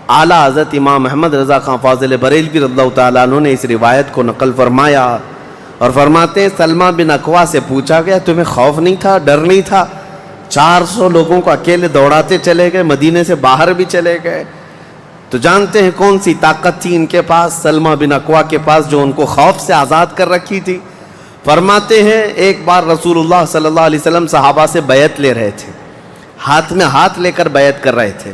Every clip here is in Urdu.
اعلیٰ حضرت امام محمد رضا خان فاضل بریلوی رضی اللہ تعالیٰ عنہ نے اس روایت کو نقل فرمایا اور فرماتے ہیں سلمہ بن اکوع سے پوچھا گیا تمہیں خوف نہیں تھا، ڈر نہیں تھا؟ 400 لوگوں کو اکیلے دوڑاتے چلے گئے، مدینے سے باہر بھی چلے گئے، تو جانتے ہیں کون سی طاقت تھی ان کے پاس، سلمہ بن اکوع کے پاس، جو ان کو خوف سے آزاد کر رکھی تھی۔ فرماتے ہیں ایک بار رسول اللہ صلی اللہ علیہ وسلم صحابہ سے بیعت لے رہے تھے، ہاتھ میں ہاتھ لے کر بیعت کر رہے تھے،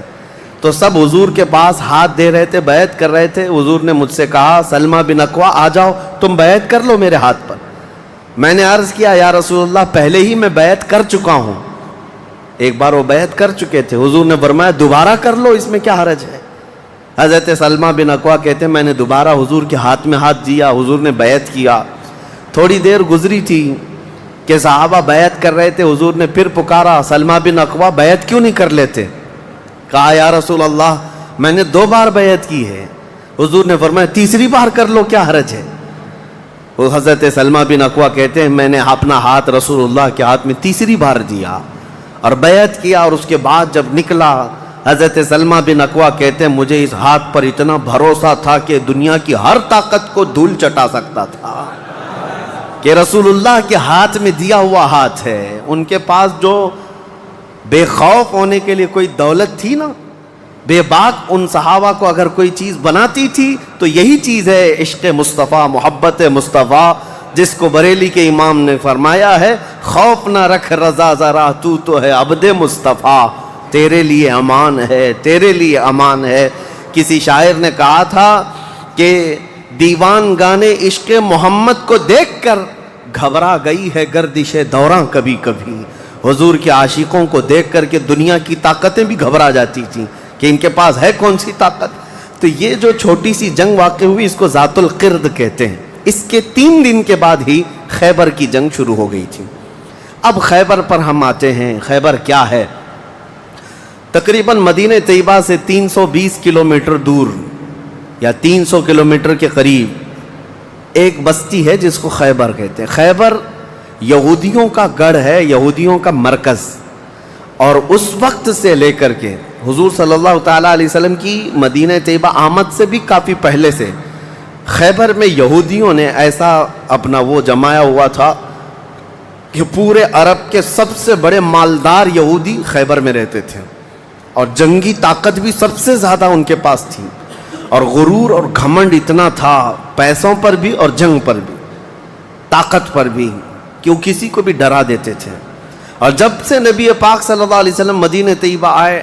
تو سب حضور کے پاس ہاتھ دے رہے تھے، بیعت کر رہے تھے۔ حضور نے مجھ سے کہا سلمہ بن اکوع آ جاؤ تم بیعت کر لو میرے ہاتھ پر۔ میں نے عرض کیا یا رسول اللہ پہلے ہی میں بیعت کر چکا ہوں، ایک بار وہ بیعت کر چکے تھے۔ حضور نے فرمایا دوبارہ کر لو، اس میں کیا حرج ہے؟ حضرت سلمہ بن اکوع کہتے ہیں میں نے دوبارہ حضور کے ہاتھ میں ہاتھ دیا، حضور نے بیعت کیا۔ تھوڑی دیر گزری تھی کہ صحابہ بیعت کر رہے تھے، حضور نے پھر پکارا سلمہ بن اکوع بیعت کیوں نہیں کر لیتے؟ کہا یا رسول اللہ میں نے 2 بار بیعت کی ہے۔ حضور نے فرمایا تیسری بار کر لو، کیا حرج ہے؟ وہ حضرت سلمہ بن اکوع کہتے ہیں میں نے اپنا ہاتھ رسول اللہ کے ہاتھ میں تیسری بار دیا اور بیعت کیا، اور اس کے بعد جب نکلا حضرت سلمہ بن اکوع کہتے ہیں مجھے اس ہاتھ پر اتنا بھروسہ تھا کہ دنیا کی ہر طاقت کو دھول چٹا سکتا تھا، کہ رسول اللہ کے ہاتھ میں دیا ہوا ہاتھ ہے۔ ان کے پاس جو بے خوف ہونے کے لیے کوئی دولت تھی نا، بے باک ان صحابہ کو اگر کوئی چیز بناتی تھی تو یہی چیز ہے عشق مصطفیٰ، محبت مصطفیٰ، جس کو بریلی کے امام نے فرمایا ہے خوف نہ رکھ رضا ذرا تو ہے عبد مصطفیٰ، تیرے لیے امان ہے، تیرے لیے امان ہے۔ کسی شاعر نے کہا تھا کہ دیوان گانے عشق محمد کو دیکھ کر گھبرا گئی ہے گردش دوراں کبھی کبھی۔ حضور کے عاشقوں کو دیکھ کر کے دنیا کی طاقتیں بھی گھبرا جاتی تھیں کہ ان کے پاس ہے کون سی طاقت۔ تو یہ جو چھوٹی سی جنگ واقع ہوئی اس کو ذات القرد کہتے ہیں۔ اس کے 3 دن کے بعد ہی خیبر کی جنگ شروع ہو گئی تھی۔ اب خیبر پر ہم آتے ہیں۔ خیبر کیا ہے؟ تقریباً مدینہ طیبہ سے 320 کلومیٹر دور یا 300 کلومیٹر کے قریب ایک بستی ہے جس کو خیبر کہتے ہیں۔ خیبر یہودیوں کا گڑھ ہے، یہودیوں کا مرکز، اور اس وقت سے لے کر کے حضور صلی اللہ تعالیٰ علیہ وسلم کی مدینہ طیبہ آمد سے بھی کافی پہلے سے خیبر میں یہودیوں نے ایسا اپنا وہ جمایا ہوا تھا کہ پورے عرب کے سب سے بڑے مالدار یہودی خیبر میں رہتے تھے، اور جنگی طاقت بھی سب سے زیادہ ان کے پاس تھی، اور غرور اور گھمنڈ اتنا تھا پیسوں پر بھی اور جنگ پر بھی، طاقت پر بھی، کہ وہ کسی کو بھی ڈرا دیتے تھے۔ اور جب سے نبی پاک صلی اللہ علیہ وسلم مدینہ طیبہ آئے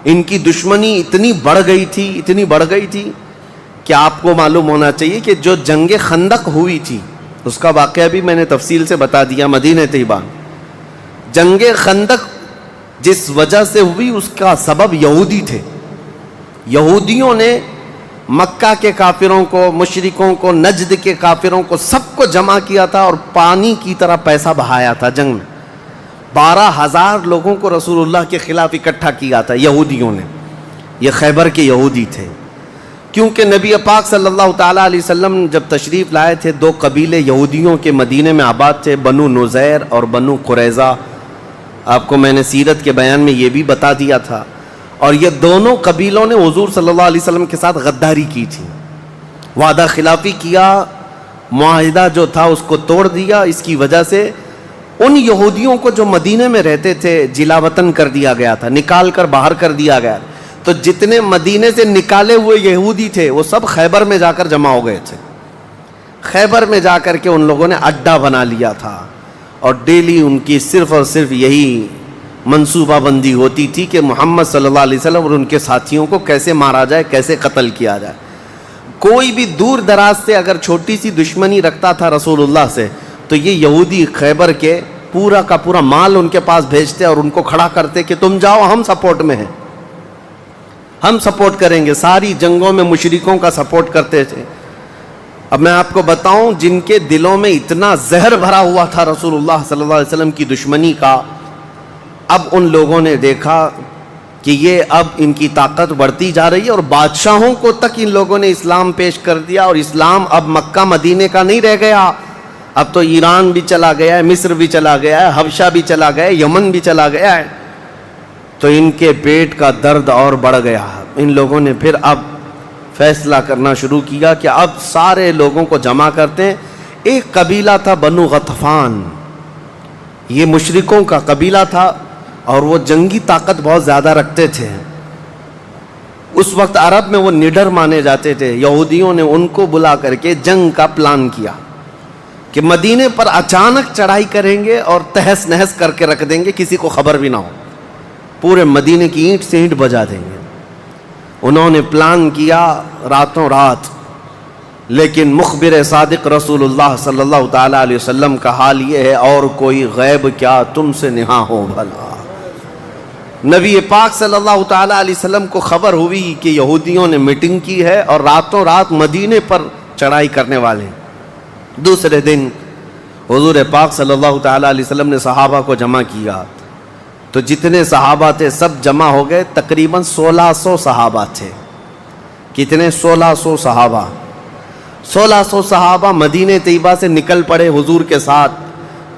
ان کی دشمنی اتنی بڑھ گئی تھی کہ آپ کو معلوم ہونا چاہیے کہ جو جنگ خندق ہوئی تھی اس کا واقعہ بھی میں نے تفصیل سے بتا دیا۔ مدینہ طیبہ جنگ خندق جس وجہ سے ہوئی اس کا سبب یہودی تھے۔ یہودیوں نے مکہ کے کافروں کو، مشرکوں کو، نجد کے کافروں کو سب کو جمع کیا تھا اور پانی کی طرح پیسہ بہایا تھا جنگ میں۔ 12,000 لوگوں کو رسول اللہ کے خلاف اکٹھا کیا تھا یہودیوں نے۔ یہ خیبر کے یہودی تھے، کیونکہ نبی پاک صلی اللہ تعالیٰ علیہ وسلم جب تشریف لائے تھے 2 قبیلے یہودیوں کے مدینے میں آباد تھے، بنو نزیر اور بنو قریظہ۔ آپ کو میں نے سیرت کے بیان میں یہ بھی بتا دیا تھا، اور یہ دونوں قبیلوں نے حضور صلی اللہ علیہ وسلم کے ساتھ غداری کی تھی، وعدہ خلافی کیا، معاہدہ جو تھا اس کو توڑ دیا۔ اس کی وجہ سے ان یہودیوں کو جو مدینے میں رہتے تھے جلا وطن کر دیا گیا تھا، نکال کر باہر کر دیا گیا۔ تو جتنے مدینے سے نکالے ہوئے یہودی تھے وہ سب خیبر میں جا کر جمع ہو گئے تھے۔ خیبر میں جا کر کے ان لوگوں نے اڈا بنا لیا تھا، اور ڈیلی ان کی صرف اور صرف یہی منصوبہ بندی ہوتی تھی کہ محمد صلی اللہ علیہ وسلم اور ان کے ساتھیوں کو کیسے مارا جائے، کیسے قتل کیا جائے۔ کوئی بھی دور دراز سے اگر چھوٹی سی دشمنی رکھتا تھا رسول اللہ سے تو یہ یہودی خیبر کے پورا کا پورا مال ان کے پاس بھیجتے اور ان کو کھڑا کرتے کہ تم جاؤ، ہم سپورٹ میں ہیں، ہم سپورٹ کریں گے۔ ساری جنگوں میں مشرکوں کا سپورٹ کرتے تھے۔ اب میں آپ کو بتاؤں جن کے دلوں میں اتنا زہر بھرا ہوا تھا رسول اللہ صلی اللہ علیہ وسلم کی دشمنی کا، اب ان لوگوں نے دیکھا کہ یہ اب ان کی طاقت بڑھتی جا رہی ہے، اور بادشاہوں کو تک ان لوگوں نے اسلام پیش کر دیا، اور اسلام اب مکہ مدینے کا نہیں رہ گیا، اب تو ایران بھی چلا گیا ہے، مصر بھی چلا گیا ہے، حبشہ بھی چلا گیا ہے، یمن بھی چلا گیا ہے۔ تو ان کے پیٹ کا درد اور بڑھ گیا۔ ان لوگوں نے پھر اب فیصلہ کرنا شروع کیا کہ اب سارے لوگوں کو جمع کرتے ہیں. ایک قبیلہ تھا بنو غطفان، یہ مشرکوں کا قبیلہ تھا اور وہ جنگی طاقت بہت زیادہ رکھتے تھے. اس وقت عرب میں وہ نڈر مانے جاتے تھے. یہودیوں نے ان کو بلا کر کے جنگ کا پلان کیا کہ مدینے پر اچانک چڑھائی کریں گے اور تہس نہس کر کے رکھ دیں گے، کسی کو خبر بھی نہ ہو، پورے مدینے کی اینٹ سے اینٹ بجا دیں گے. انہوں نے پلان کیا راتوں رات، لیکن مخبر صادق رسول اللہ صلی اللہ تعالیٰ علیہ وسلم کا حال یہ ہے، اور کوئی غیب کیا تم سے نہاں ہو بھلا. نبی پاک صلی اللہ تعالیٰ علیہ وسلم کو خبر ہوئی کہ یہودیوں نے میٹنگ کی ہے اور راتوں رات مدینے پر چڑھائی کرنے والے ہیں. دوسرے دن حضور پاک صلی اللہ تعالیٰ علیہ وسلم نے صحابہ کو جمع کیا، تو جتنے صحابہ تھے سب جمع ہو گئے. تقریباً 1600 صحابہ تھے. کتنے؟ 1600 صحابہ. 1600 صحابہ مدینہ طیبہ سے نکل پڑے حضور کے ساتھ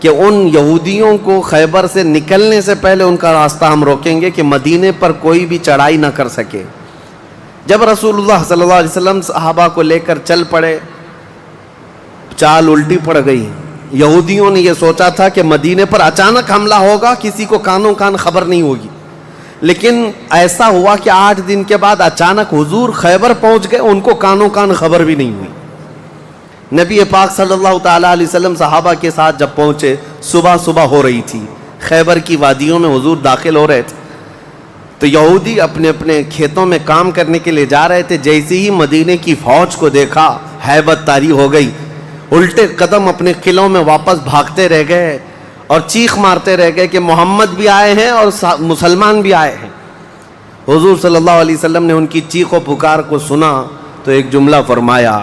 کہ ان یہودیوں کو خیبر سے نکلنے سے پہلے ان کا راستہ ہم روکیں گے کہ مدینے پر کوئی بھی چڑھائی نہ کر سکے. جب رسول اللہ صلی اللہ علیہ وسلم صحابہ کو لے کر چل پڑے، چال الٹی پڑ گئی. یہودیوں نے یہ سوچا تھا کہ مدینے پر اچانک حملہ ہوگا، کسی کو کانوں کان خبر نہیں ہوگی، لیکن ایسا ہوا کہ 8 دن کے بعد اچانک حضور خیبر پہنچ گئے، ان کو کانوں کان خبر بھی نہیں ہوئی. نبی پاک صلی اللہ تعالیٰ علیہ وسلم صحابہ کے ساتھ جب پہنچے، صبح ہو رہی تھی، خیبر کی وادیوں میں حضور داخل ہو رہے تھے. تو یہودی اپنے اپنے کھیتوں میں کام کرنے کے لیے جا رہے تھے. جیسے ہی مدینے کی فوج کو دیکھا، ہیبت طاری ہو گئی، الٹے قدم اپنے قلعوں میں واپس بھاگتے رہ گئے اور چیخ مارتے رہ گئے کہ محمد بھی آئے ہیں اور مسلمان بھی آئے ہیں. حضور صلی اللہ علیہ وسلم نے ان کی چیخ و پکار کو سنا تو ایک جملہ فرمایا.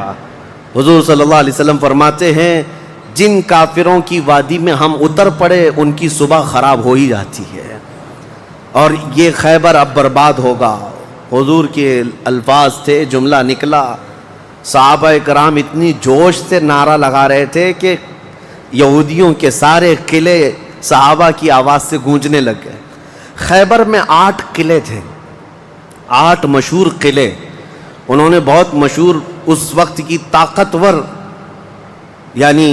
حضور صلی اللہ علیہ وسلم فرماتے ہیں، جن کافروں کی وادی میں ہم اتر پڑے ان کی صبح خراب ہو ہی جاتی ہے، اور یہ خیبر اب برباد ہوگا. حضور کے الفاظ تھے، جملہ نکلا. صحابہ کرام اتنی جوش سے نعرہ لگا رہے تھے کہ یہودیوں کے سارے قلعے صحابہ کی آواز سے گونجنے لگ گئے. خیبر میں 8 قلعے تھے، 8 مشہور قلعے. انہوں نے بہت مشہور اس وقت کی طاقتور یعنی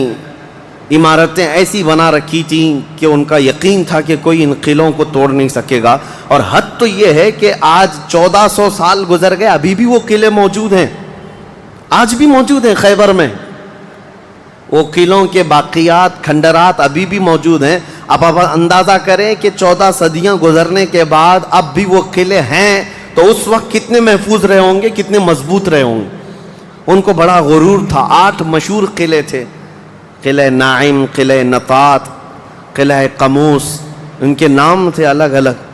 عمارتیں ایسی بنا رکھی تھیں کہ ان کا یقین تھا کہ کوئی ان قلعوں کو توڑ نہیں سکے گا. اور حد تو یہ ہے کہ آج 1400 سال گزر گئے، ابھی بھی وہ قلعے موجود ہیں، آج بھی موجود ہیں خیبر میں. وہ قلعوں کے باقیات، کھنڈرات ابھی بھی موجود ہیں. اب آپ اندازہ کریں کہ 14 صدیاں گزرنے کے بعد اب بھی وہ قلعے ہیں تو اس وقت کتنے محفوظ رہے ہوں گے، کتنے مضبوط رہے ہوں گے. ان کو بڑا غرور تھا. 8 مشہور قلعے تھے، قلعہ نائم، قلعہ نطات، قلعہ قموس. ان کے نام تھے الگ الگ،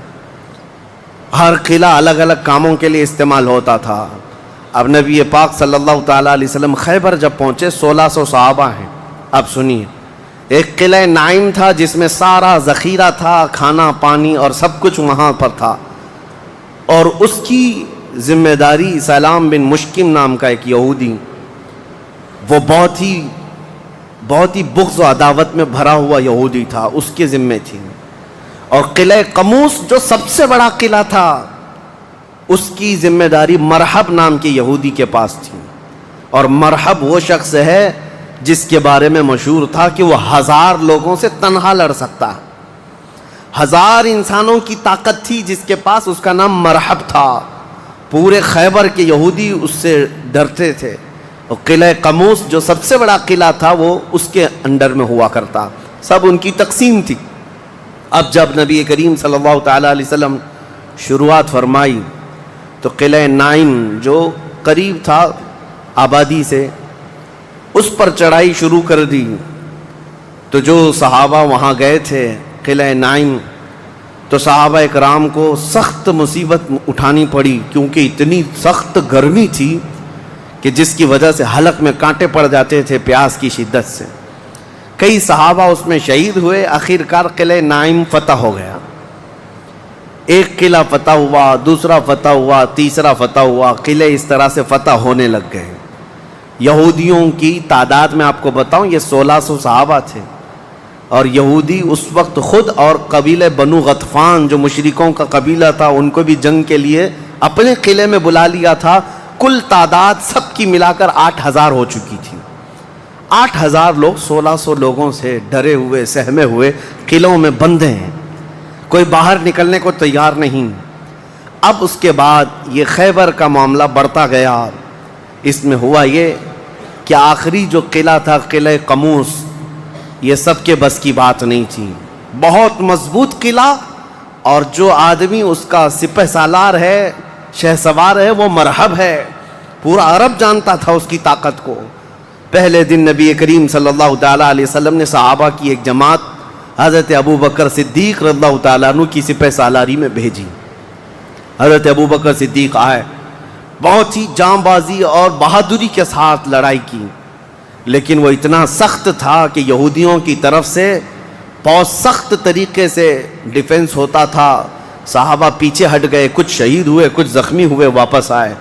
ہر قلعہ الگ الگ کاموں کے لیے استعمال ہوتا تھا. اب نبی پاک صلی اللہ تعالیٰ علیہ وسلم خیبر جب پہنچے، 1600 صحابہ ہیں. اب سنیے، ایک قلعہ نائم تھا جس میں سارا ذخیرہ تھا، کھانا پانی اور سب کچھ وہاں پر تھا، اور اس کی ذمہ داری سلام بن مشکم نام کا ایک یہودی، وہ بہت ہی بغض و عداوت میں بھرا ہوا یہودی تھا، اس کے ذمہ تھی. اور قلعہ قموس جو سب سے بڑا قلعہ تھا، اس کی ذمہ داری مرحب نام کے یہودی کے پاس تھی. اور مرحب وہ شخص ہے جس کے بارے میں مشہور تھا کہ وہ 1000 لوگوں سے تنہا لڑ سکتا ہے. 1000 انسانوں کی طاقت تھی جس کے پاس، اس کا نام مرحب تھا. پورے خیبر کے یہودی اس سے ڈرتے تھے. اور قلعہ قموس جو سب سے بڑا قلعہ تھا وہ اس کے انڈر میں ہوا کرتا، سب ان کی تقسیم تھی. اب جب نبی کریم صلی اللہ تعالیٰ علیہ وسلم شروعات فرمائی تو قلعہ نائم جو قریب تھا آبادی سے، اس پر چڑھائی شروع کر دی. تو جو صحابہ وہاں گئے تھے قلعہ نائم، تو صحابہ اکرام کو سخت مصیبت اٹھانی پڑی، کیونکہ اتنی سخت گرمی تھی کہ جس کی وجہ سے حلق میں کانٹے پڑ جاتے تھے پیاس کی شدت سے. کئی صحابہ اس میں شہید ہوئے. آخرکار قلعہ نائم فتح ہو گیا. ایک قلعہ فتح ہوا، دوسرا فتح ہوا، تیسرا فتح ہوا. قلعے اس طرح سے فتح ہونے لگ گئے. یہودیوں کی تعداد میں آپ کو بتاؤں، یہ 1600 صحابہ تھے، اور یہودی اس وقت خود اور قبیلہ بنو غطفان جو مشرکوں کا قبیلہ تھا، ان کو بھی جنگ کے لیے اپنے قلعے میں بلا لیا تھا. کل تعداد سب کی ملا کر 8,000 ہو چکی تھی. 8,000 لوگ 1,600 لوگوں سے ڈرے ہوئے سہمے ہوئے قلعوں میں بندے ہیں, کوئی باہر نکلنے کو تیار نہیں. اب اس کے بعد یہ خیبر کا معاملہ بڑھتا گیا. اس میں ہوا یہ کہ آخری جو قلعہ تھا قلعہ قموس, یہ سب کے بس کی بات نہیں تھی. بہت مضبوط قلعہ, اور جو آدمی اس کا سپہ سالار ہے, شہ سوار ہے, وہ مرحب ہے. پورا عرب جانتا تھا اس کی طاقت کو. پہلے دن نبی کریم صلی اللہ تعالیٰ علیہ وسلم نے صحابہ کی ایک جماعت حضرت ابو بکر صدیق رضی اللہ تعالیٰ عنہ کی سپہ سالاری میں بھیجی. حضرت ابو بکر صدیق آئے, بہت ہی جاں بازی اور بہادری کے ساتھ لڑائی کی, لیکن وہ اتنا سخت تھا کہ یہودیوں کی طرف سے بہت سخت طریقے سے ڈیفنس ہوتا تھا. صحابہ پیچھے ہٹ گئے, کچھ شہید ہوئے, کچھ زخمی ہوئے, واپس آئے.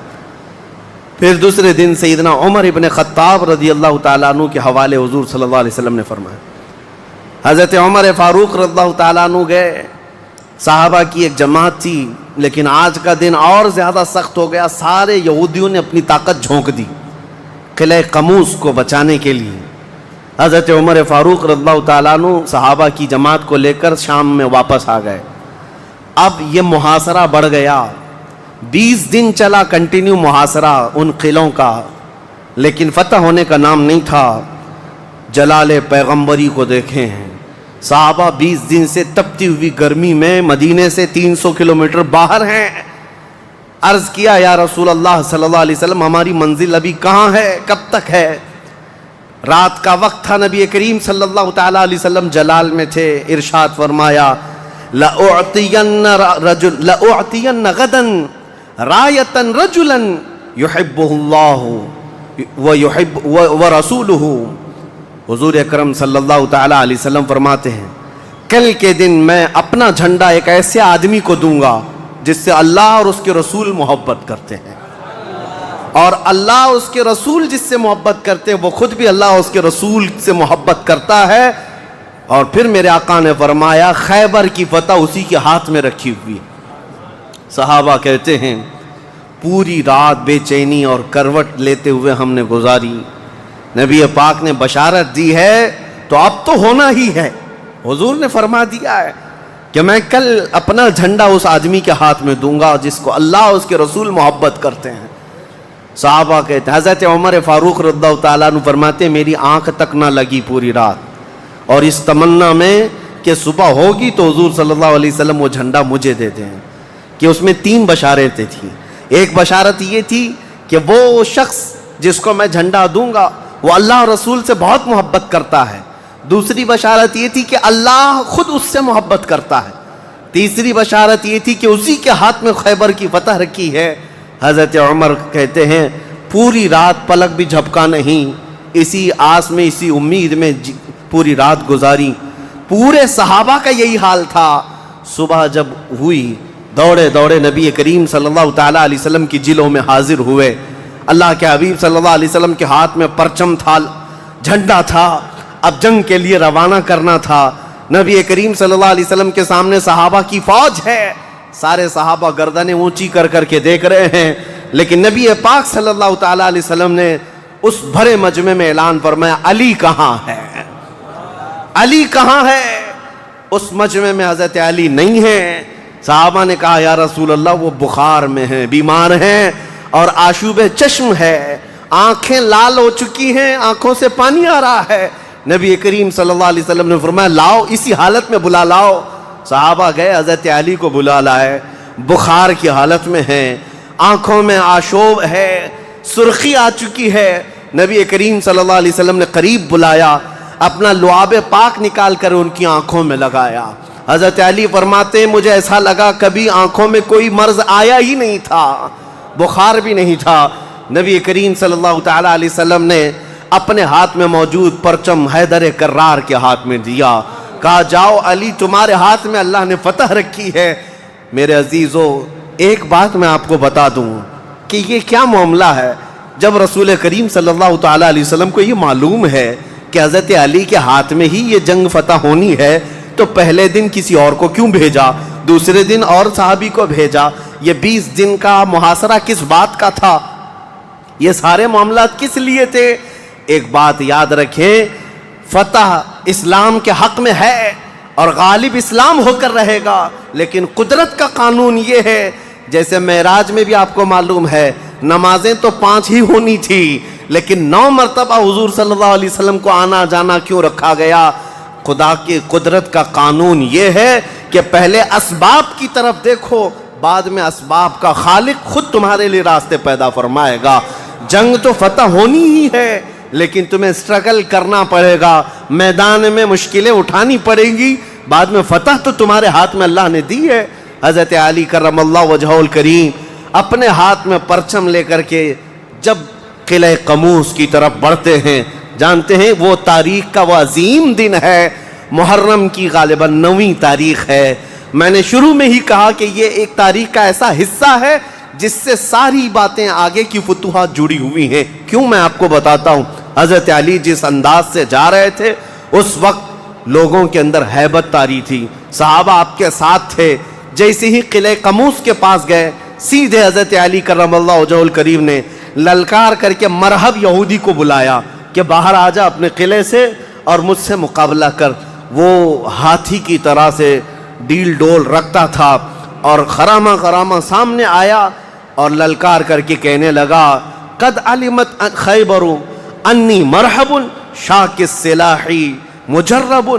پھر دوسرے دن سیدنا عمر ابن خطاب رضی اللہ تعالیٰ عنہ کے حوالے حضور صلی اللہ علیہ وسلم نے فرمایا. حضرت عمر فاروق رضی اللہ تعالیٰ عنہ گئے, صحابہ کی ایک جماعت تھی, لیکن آج کا دن اور زیادہ سخت ہو گیا. سارے یہودیوں نے اپنی طاقت جھونک دی قلعہ قموس کو بچانے کے لیے. حضرت عمر فاروق رضی اللہ تعالیٰ عنہ صحابہ کی جماعت کو لے کر شام میں واپس آ گئے. اب یہ محاصرہ بڑھ گیا, 20 دن چلا کنٹینیو محاصرہ ان قلعوں کا, لیکن فتح ہونے کا نام نہیں تھا. جلال پیغمبری کو دیکھیں ہیں, صحابہ 20 دن سے تپتی ہوئی گرمی میں مدینے سے 300 کلومیٹر باہر ہیں. عرض کیا یا رسول اللہ صلی اللہ علیہ وسلم, ہماری منزل ابھی کہاں ہے, کب تک ہے؟ رات کا وقت تھا, نبی کریم صلی اللہ تعالیٰ علیہ وسلم جلال میں تھے. ارشاد فرمایا لَأُعْطِيَنَّ غَدًا رَایَةً رَجُلًا يُحِبُّهُ اللَّهُ وَرَسُولُهُ. حضور اکرم صلی اللہ تعالیٰ علیہ وسلم فرماتے ہیں, کل کے دن میں اپنا جھنڈا ایک ایسے آدمی کو دوں گا جس سے اللہ اور اس کے رسول محبت کرتے ہیں, اور اللہ اس کے رسول جس سے محبت کرتے ہیں وہ خود بھی اللہ اس کے رسول سے محبت کرتا ہے. اور پھر میرے آقا نے فرمایا خیبر کی فتح اسی کے ہاتھ میں رکھی ہوئی. صحابہ کہتے ہیں پوری رات بے چینی اور کروٹ لیتے ہوئے ہم نے گزاری. نبی پاک نے بشارت دی ہے تو اب تو ہونا ہی ہے. حضور نے فرما دیا ہے کہ میں کل اپنا جھنڈا اس آدمی کے ہاتھ میں دوں گا جس کو اللہ اور اس کے رسول محبت کرتے ہیں. صحابہ کہتے ہیں, حضرت عمر فاروق رضی اللہ تعالیٰ عنہ فرماتے ہیں میری آنکھ تک نہ لگی پوری رات, اور اس تمنا میں کہ صبح ہوگی تو حضور صلی اللہ علیہ وسلم وہ جھنڈا مجھے دے دیں. کہ اس میں 3 بشارتیں تھیں. ایک بشارت یہ تھی کہ وہ شخص جس کو میں جھنڈا دوں گا وہ اللہ اور رسول سے بہت محبت کرتا ہے. دوسری بشارت یہ تھی کہ اللہ خود اس سے محبت کرتا ہے. تیسری بشارت یہ تھی کہ اسی کے ہاتھ میں خیبر کی فتح رکھی ہے. حضرت عمر کہتے ہیں پوری رات پلک بھی جھپکا نہیں, اسی آس میں اسی امید میں پوری رات گزاری. پورے صحابہ کا یہی حال تھا. صبح جب ہوئی دوڑے دوڑے نبی کریم صلی اللہ تعالیٰ علیہ وسلم کی جلوں میں حاضر ہوئے. اللہ کے حبیب صلی اللہ علیہ وسلم کے ہاتھ میں پرچم تھا, جھنڈا تھا, اب جنگ کے لیے روانہ کرنا تھا. نبی کریم صلی اللہ علیہ وسلم کے سامنے صحابہ کی فوج ہے. سارے صحابہ گردنیں اونچی کر کر کے دیکھ رہے ہیں, لیکن نبی پاک صلی اللہ تعالیٰ علیہ وسلم نے اس بھرے مجمع میں اعلان فرمایا علی کہاں ہے, علی کہاں ہے. اس مجمع میں حضرت علی نہیں ہے. صحابہ نے کہا یا رسول اللہ وہ بخار میں ہیں, بیمار ہیں اور آشوب چشم ہے, آنکھیں لال ہو چکی ہیں, آنکھوں سے پانی آ رہا ہے. نبی کریم صلی اللہ علیہ وسلم نے فرمایا لاؤ, اسی حالت میں بلا لاؤ. صحابہ گئے, حضرت علی کو بلا لائے. بخار کی حالت میں ہیں, آنکھوں میں آشوب ہے, سرخی آ چکی ہے. نبی کریم صلی اللہ علیہ وسلم نے قریب بلایا, اپنا لعاب پاک نکال کر ان کی آنکھوں میں لگایا. حضرت علی فرماتے ہیں مجھے ایسا لگا کبھی آنکھوں میں کوئی مرض آیا ہی نہیں تھا, بخار بھی نہیں تھا. نبی کریم صلی اللہ تعالیٰ علیہ وسلم نے اپنے ہاتھ میں موجود پرچم حیدر کرار کے ہاتھ میں دیا, کہا جاؤ علی تمہارے ہاتھ میں اللہ نے فتح رکھی ہے. میرے عزیزو ایک بات میں آپ کو بتا دوں کہ یہ کیا معاملہ ہے. جب رسول کریم صلی اللہ تعالیٰ علیہ وسلم کو یہ معلوم ہے کہ حضرت علی کے ہاتھ میں ہی یہ جنگ فتح ہونی ہے, تو پہلے دن کسی اور کو کیوں بھیجا, دوسرے دن اور صحابی کو بھیجا؟ یہ 20 دن کا محاصرہ کس بات کا تھا؟ یہ سارے معاملات کس لیے تھے؟ ایک بات یاد رکھیں, فتح اسلام کے حق میں ہے اور غالب اسلام ہو کر رہے گا, لیکن قدرت کا قانون یہ ہے, جیسے معراج میں بھی آپ کو معلوم ہے نمازیں تو 5 ہی ہونی تھی, لیکن 9 مرتبہ حضور صلی اللہ علیہ وسلم کو آنا جانا کیوں رکھا گیا؟ خدا کی قدرت کا قانون یہ ہے کہ پہلے اسباب کی طرف دیکھو, بعد میں اسباب کا خالق خود تمہارے لیے راستے پیدا فرمائے گا. جنگ تو فتح ہونی ہی ہے, لیکن تمہیں سٹرگل کرنا پڑے گا, میدان میں مشکلیں اٹھانی پڑیں گی, بعد میں فتح تو تمہارے ہاتھ میں اللہ نے دی ہے. حضرت علی کرم اللہ وجہہ الکریم اپنے ہاتھ میں پرچم لے کر کے جب قلعہ قموس کی طرف بڑھتے ہیں, جانتے ہیں وہ تاریخ کا وہ عظیم دن ہے, محرم کی غالباً 9ویں تاریخ ہے. میں نے شروع میں ہی کہا کہ یہ ایک تاریخ کا ایسا حصہ ہے جس سے ساری باتیں آگے کی فتوحات جڑی ہوئی ہیں. کیوں میں آپ کو بتاتا ہوں. حضرت علی جس انداز سے جا رہے تھے اس وقت لوگوں کے اندر ہیبت طاری تھی, صحابہ آپ کے ساتھ تھے. جیسے ہی قلعہ قموس کے پاس گئے, سیدھے حضرت علی کرم اللہ وجہہ الکریم نے للکار کر کے مرحب یہودی کو بلایا کہ باہر آ جا اپنے قلعے سے اور مجھ سے مقابلہ کر. وہ ہاتھی کی طرح سے ڈیل ڈول رکھتا تھا اور خرامہ خرامہ سامنے آیا اور للکار کر کے کہنے لگا, قد علمت خیبر انی مرحب شاک السلاحی مجرب.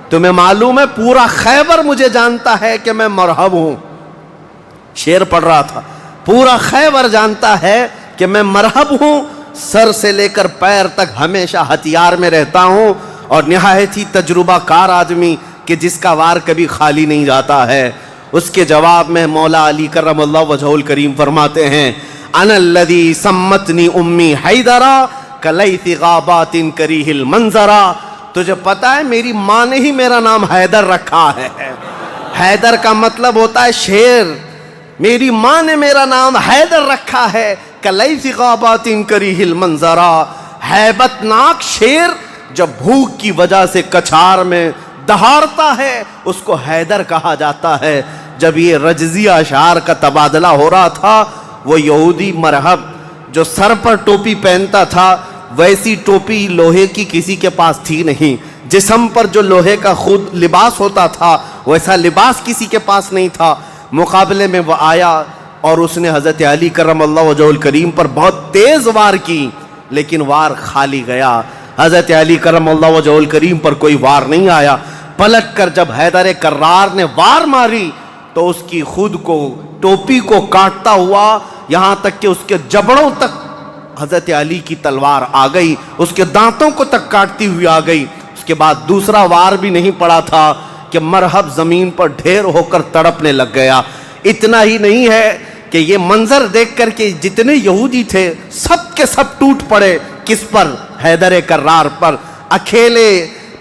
تمہیں معلوم ہے پورا خیبر مجھے جانتا ہے کہ میں مرحب ہوں. شعر پڑھ رہا تھا, پورا خیبر جانتا ہے کہ میں مرحب ہوں, سر سے لے کر پیر تک ہمیشہ ہتھیار میں رہتا ہوں, اور نہایت ہی تجربہ کار آدمی کہ جس کا وار کبھی خالی نہیں جاتا ہے. اس کے جواب میں مولا علی کرم اللہ وجہہ الکریم فرماتے ہیں, انا الذی سمتنی امی حیدرا کلیث غابات کریہ المنظرا. تجھے پتا ہے میری ماں نے ہی میرا نام حیدر رکھا ہے. حیدر کا مطلب ہوتا ہے شیر. میری ماں نے میرا نام حیدر رکھا ہے, کلیث غابات کریہ المنظرا, ہیبت ناک شیر جب بھوک کی وجہ سے کچھار میں دہاڑتا ہے اس کو حیدر کہا جاتا ہے. جب یہ رجزی اشعار کا تبادلہ ہو رہا تھا, وہ یہودی مرحب جو سر پر ٹوپی پہنتا تھا ویسی ٹوپی لوہے کی کسی کے پاس تھی نہیں, جسم پر جو لوہے کا خود لباس ہوتا تھا ویسا لباس کسی کے پاس نہیں تھا. مقابلے میں وہ آیا اور اس نے حضرت علی کرم اللہ وجہہ الکریم پر بہت تیز وار کی, لیکن وار خالی گیا. حضرت علی کرم اللہ وجہہ الکریم پر کوئی وار نہیں آیا. پلٹ کر جب حیدر کرار نے وار ماری تو اس کی خود کو ٹوپی کو کاٹتا ہوا یہاں تک کہ اس کے جبڑوں تک حضرت علی کی تلوار آ گئی, اس کے دانتوں کو تک کاٹتی ہوئی آ گئی. اس کے بعد دوسرا وار بھی نہیں پڑا تھا کہ مرحب زمین پر ڈھیر ہو کر تڑپنے لگ گیا. اتنا ہی نہیں ہے کہ یہ منظر دیکھ کر کے جتنے یہودی تھے سب کے سب ٹوٹ پڑے. کس پر؟ حیدر کرار پر. اکیلے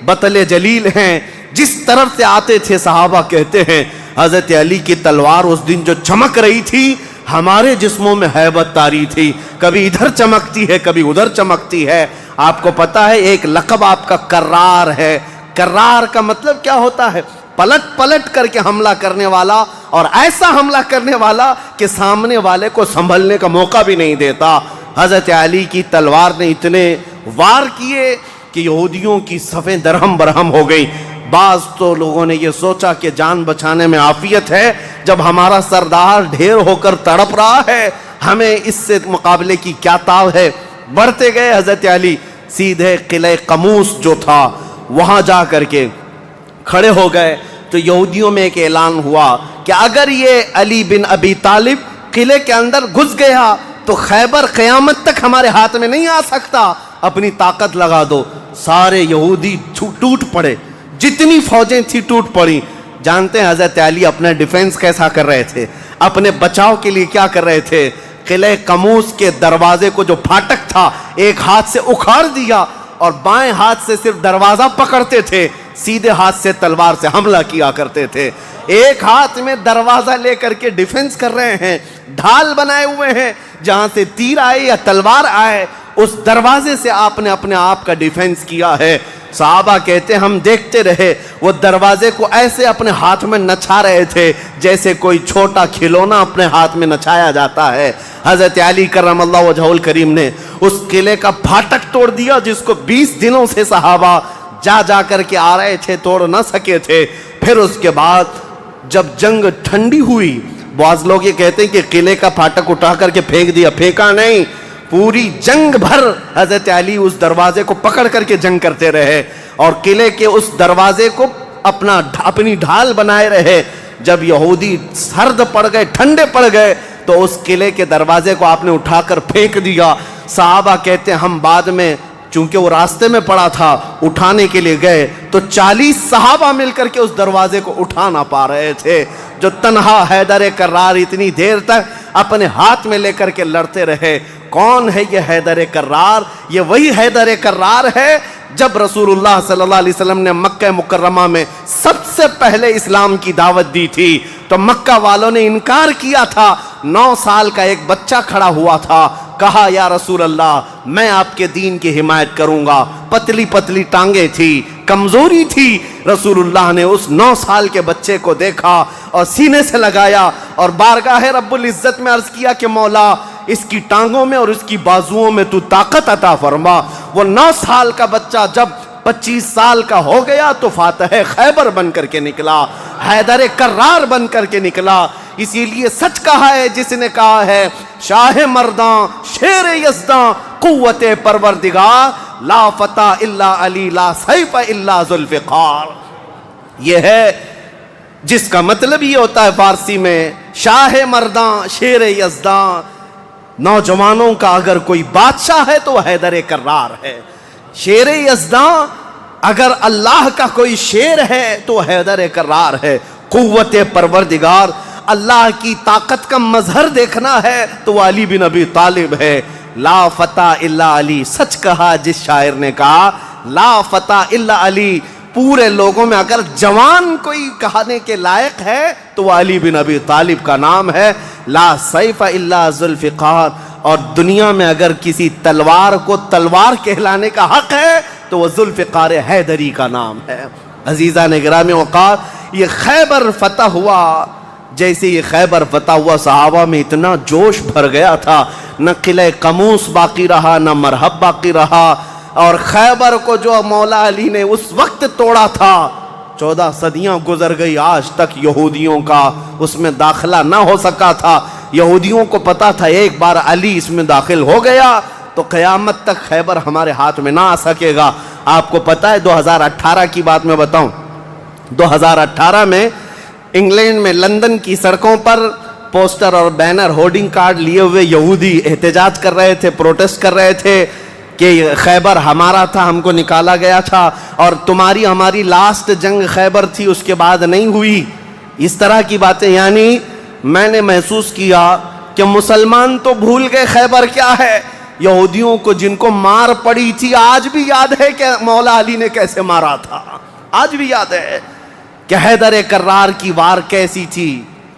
بطل جلیل ہیں, جس طرف سے آتے تھے صحابہ کہتے ہیں حضرت علی کی تلوار اس دن جو چمک رہی تھی ہمارے جسموں میں ہیبت طاری تھی, کبھی ادھر چمکتی ہے کبھی ادھر چمکتی ہے. آپ کو پتا ہے ایک لقب آپ کا کرار ہے. کرار کا مطلب کیا ہوتا ہے؟ پلٹ پلٹ کر کے حملہ کرنے والا, اور ایسا حملہ کرنے والا کہ سامنے والے کو سنبھلنے کا موقع بھی نہیں دیتا. حضرت علی کی تلوار نے اتنے وار کیے کہ یہودیوں کی صفیں درہم برہم ہو گئی. بعض تو لوگوں نے یہ سوچا کہ جان بچانے میں عافیت ہے, جب ہمارا سردار ڈھیر ہو کر تڑپ رہا ہے ہمیں اس سے مقابلے کی کیا تاو ہے. بڑھتے گئے حضرت علی, سیدھے قلعہ قموس جو تھا وہاں جا کر کے کھڑے ہو گئے. تو یہودیوں میں ایک اعلان ہوا کہ اگر یہ علی بن ابی طالب قلعے کے اندر گھس گیا تو خیبر قیامت تک ہمارے ہاتھ میں نہیں آ سکتا, اپنی طاقت لگا دو. سارے یہودی ٹوٹ پڑے, جتنی فوجیں تھی ٹوٹ پڑی. جانتے ہیں حضرت علی اپنا ڈیفنس کیسا کر رہے تھے, اپنے بچاؤ کے لیے کیا کر رہے تھے؟ قلعہ قموس کے دروازے کو جو پھاٹک تھا ایک ہاتھ سے اکھاڑ دیا اور بائیں ہاتھ سے صرف دروازہ پکڑتے تھے, سیدھے ہاتھ سے تلوار سے حملہ کیا کرتے تھے. ایک ہاتھ میں دروازہ لے کر کے ڈیفنس کر رہے ہیں, ڈھال بنائے ہوئے ہیں, جہاں سے تیر آئے یا تلوار آئے اس دروازے سے آپ نے اپنے آپ کا ڈیفنس کیا ہے. صحابہ کہتے ہم دیکھتے رہے وہ دروازے کو ایسے اپنے ہاتھ میں نچا رہے تھے جیسے کوئی چھوٹا کھلونا اپنے ہاتھ میں نچایا جاتا ہے۔ حضرت علی کرم اللہ وجہہ الکریم نے اس قلعے کا پھاٹک توڑ دیا جس کو 20 دنوں سے صحابہ جا کر کے آ رہے تھے، توڑ نہ سکے تھے۔ پھر اس کے بعد جب جنگ ٹھنڈی ہوئی، بعض لوگ یہ کہتے ہیں کہ قلعے کا پھاٹک اٹھا کر کے پھینک دیا، پھینکا نہیں، پوری جنگ بھر حضرت علی اس دروازے کو پکڑ کر کے جنگ کرتے رہے اور قلعے کے اس دروازے کو اپنی ڈھال بنائے رہے۔ جب یہودی سرد پڑ گئے، ٹھنڈے پڑ گئے، تو اس قلعے کے دروازے کو آپ نے اٹھا کر پھینک دیا۔ صحابہ کہتے ہیں ہم بعد میں، چونکہ وہ راستے میں پڑا تھا، اٹھانے کے لیے گئے تو 40 صحابہ مل کر کے اس دروازے کو اٹھا نہ پا رہے تھے۔ جو تنہا حیدر کرار اتنی دیر تک اپنے ہاتھ میں لے کر کے لڑتے رہے۔ کون ہے یہ حیدر کرار؟ یہ وہی حیدر کرار ہے جب رسول اللہ صلی اللہ علیہ وسلم نے مکہ مکرمہ میں سب سے پہلے اسلام کی دعوت دی تھی تو مکہ والوں نے انکار کیا تھا۔ 9 سال کا ایک بچہ کھڑا ہوا تھا، کہا یا رسول اللہ میں آپ کے دین کی حمایت کروں گا۔ پتلی پتلی ٹانگیں تھی، کمزوری تھی۔ رسول اللہ نے اس 9 سال کے بچے کو دیکھا اور سینے سے لگایا اور بارگاہ رب العزت میں عرض کیا کہ مولا اس کی ٹانگوں میں اور اس کی بازوؤں میں تو طاقت عطا فرما۔ وہ 9 سال کا بچہ جب 25 سال کا ہو گیا تو فاتح خیبر بن کر کے نکلا، حیدر کرار بن کر کے نکلا۔ اسی لیے سچ کہا ہے جس نے کہا ہے شاہ مرداں شیر یزداں قوت پروردگار، لا فتح الا علی لا سیف الا ذوالفقار۔ یہ ہے جس کا مطلب یہ ہوتا ہے فارسی میں شاہ مرداں شیر یزداں، نوجوانوں کا اگر کوئی بادشاہ ہے تو وہ حیدر کرار ہے۔ شیر یزداں اگر اللہ کا کوئی شیر ہے تو حیدر کرار ہے۔ قوت پروردگار، اللہ کی طاقت کا مظہر دیکھنا ہے تو وہ علی بن ابی طالب ہے۔ لا فتح الا علی، سچ کہا جس شاعر نے کہا لا فتح الا علی۔ پورے لوگوں میں اگر جوان کوئی کہانے کے لائق ہے تو وہ علی بن ابی طالب کا نام ہے۔ لا سیف الا ذوالفقار، اور دنیا میں اگر کسی تلوار کو تلوار کہلانے کا حق ہے تو وہ ذوالفقار حیدری کا نام ہے۔ عزیزان گرامی وقار، یہ خیبر فتح ہوا، جیسے یہ خیبر فتح ہوا صحابہ میں اتنا جوش بھر گیا تھا، نہ قلعہ قموس باقی رہا نہ مرحب باقی رہا۔ اور خیبر کو جو مولا علی نے اس وقت توڑا تھا، 14 صدیاں گزر گئی، آج تک یہودیوں کا اس میں داخلہ نہ ہو سکا تھا۔ یہودیوں کو پتا تھا ایک بار علی اس میں داخل ہو گیا تو قیامت تک خیبر ہمارے ہاتھ میں نہ آ سکے گا۔ آپ کو پتا ہے 2018 کی بات میں بتاؤں، 2018 میں انگلینڈ میں لندن کی سڑکوں پر پوسٹر اور بینر ہورڈنگ کارڈ لیے ہوئے یہودی احتجاج کر رہے تھے، پروٹیسٹ کر رہے تھے کہ خیبر ہمارا تھا، ہم کو نکالا گیا تھا اور تمہاری ہماری لاسٹ جنگ خیبر تھی، اس کے بعد نہیں ہوئی، اس طرح کی باتیں۔ یعنی میں نے محسوس کیا کہ مسلمان تو بھول گئے خیبر کیا ہے۔ یہودیوں کو جن کو مار پڑی تھی آج بھی یاد ہے کہ مولا علی نے کیسے مارا تھا، آج بھی یاد ہے کہ حیدر کرار کی وار کیسی تھی۔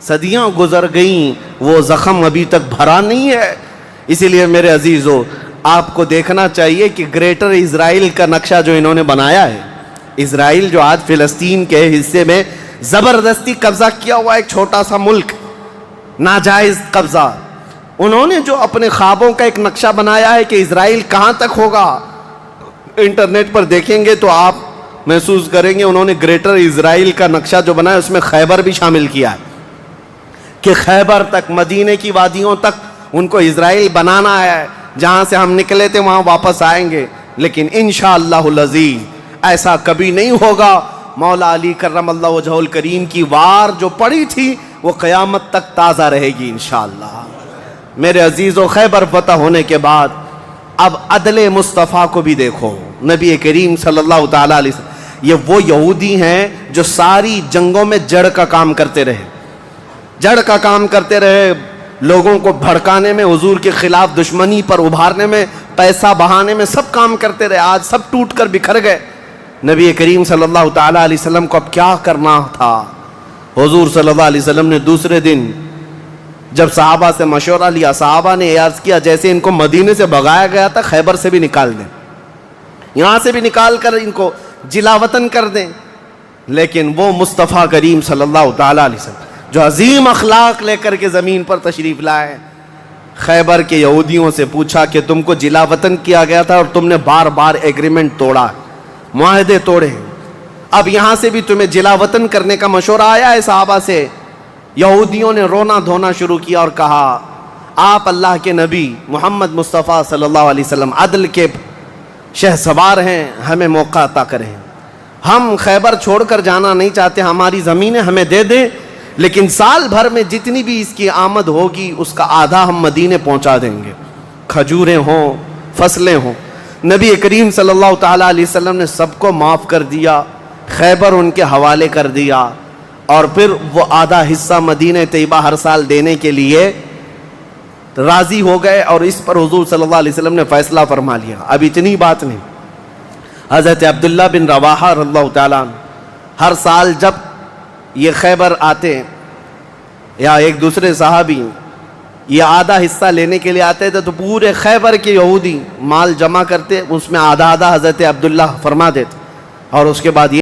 صدیاں گزر گئیں، وہ زخم ابھی تک بھرا نہیں ہے۔ اسی لیے میرے عزیزو، آپ کو دیکھنا چاہیے کہ گریٹر اسرائیل کا نقشہ جو انہوں نے بنایا ہے، اسرائیل جو آج فلسطین کے حصے میں زبردستی قبضہ کیا ہوا ایک چھوٹا سا ملک، ناجائز قبضہ، انہوں نے جو اپنے خوابوں کا ایک نقشہ بنایا ہے کہ اسرائیل کہاں تک ہوگا، انٹرنیٹ پر دیکھیں گے تو آپ محسوس کریں گے انہوں نے گریٹر اسرائیل کا نقشہ جو بنایا اس میں خیبر بھی شامل کیا ہے کہ خیبر تک، مدینے کی وادیوں تک ان کو اسرائیل بنانا ہے۔ جہاں سے ہم نکلے تھے وہاں واپس آئیں گے، لیکن انشاءاللہ العزیز ایسا کبھی نہیں ہوگا۔ مولا علی کرم اللہ وجہہ الکریم کی وار جو پڑی تھی وہ قیامت تک تازہ رہے گی انشاءاللہ۔ میرے عزیزو، خیبر فتح ہونے کے بعد اب عدل مصطفیٰ کو بھی دیکھو۔ نبی کریم صلی اللہ تعالیٰ علیہ وسلم، یہ وہ یہودی ہیں جو ساری جنگوں میں جڑ کا کام کرتے رہے، جڑ کا کام کرتے رہے، لوگوں کو بھڑکانے میں، حضور کے خلاف دشمنی پر ابھارنے میں، پیسہ بہانے میں، سب کام کرتے رہے۔ آج سب ٹوٹ کر بکھر گئے۔ نبی کریم صلی اللہ تعالیٰ علیہ وسلم کو اب کیا کرنا تھا؟ حضور صلی اللہ علیہ وسلم نے دوسرے دن جب صحابہ سے مشورہ لیا، صحابہ نے عرض کیا جیسے ان کو مدینے سے بھگایا گیا تھا خیبر سے بھی نکال دیں، یہاں سے بھی نکال کر ان کو جلا وطن کر دیں. لیکن وہ مصطفیٰ کریم صلی اللہ تعالیٰ علیہ وسلم جو عظیم اخلاق لے کر کے زمین پر تشریف لائے، خیبر کے یہودیوں سے پوچھا کہ تم کو جلا وطن کیا گیا تھا اور تم نے بار بار ایگریمنٹ توڑا، معاہدے توڑے، اب یہاں سے بھی تمہیں جلا وطن کرنے کا مشورہ آیا ہے صحابہ سے. یہودیوں نے رونا دھونا شروع کیا اور کہا آپ اللہ کے نبی محمد مصطفیٰ صلی اللہ علیہ وسلم عدل کے شہسوار ہیں، ہمیں موقع عطا کریں. ہم خیبر چھوڑ کر جانا نہیں چاہتے، ہماری زمینیں ہمیں دے دیں، لیکن سال بھر میں جتنی بھی اس کی آمد ہوگی اس کا آدھا ہم مدینے پہنچا دیں گے، کھجوریں ہوں، فصلیں ہوں. نبی کریم صلی اللہ تعالیٰ علیہ وسلم نے سب کو معاف کر دیا، خیبر ان کے حوالے کر دیا، اور پھر وہ آدھا حصہ مدینہ طیبہ ہر سال دینے کے لیے راضی ہو گئے، اور اس پر حضور صلی اللہ علیہ وسلم نے فیصلہ فرما لیا. اب اتنی بات نہیں، حضرت عبداللہ بن رواحہ رضی اللہ تعالیٰ عنہ ہر سال جب یہ خیبر آتے یا ایک دوسرے صحابی یہ آدھا حصہ لینے کے لیے آتے تھے تو پورے خیبر کے یہودی مال جمع کرتے، اس میں آدھا آدھا حضرت عبداللہ فرما دیتے، اور اس کے بعد یہ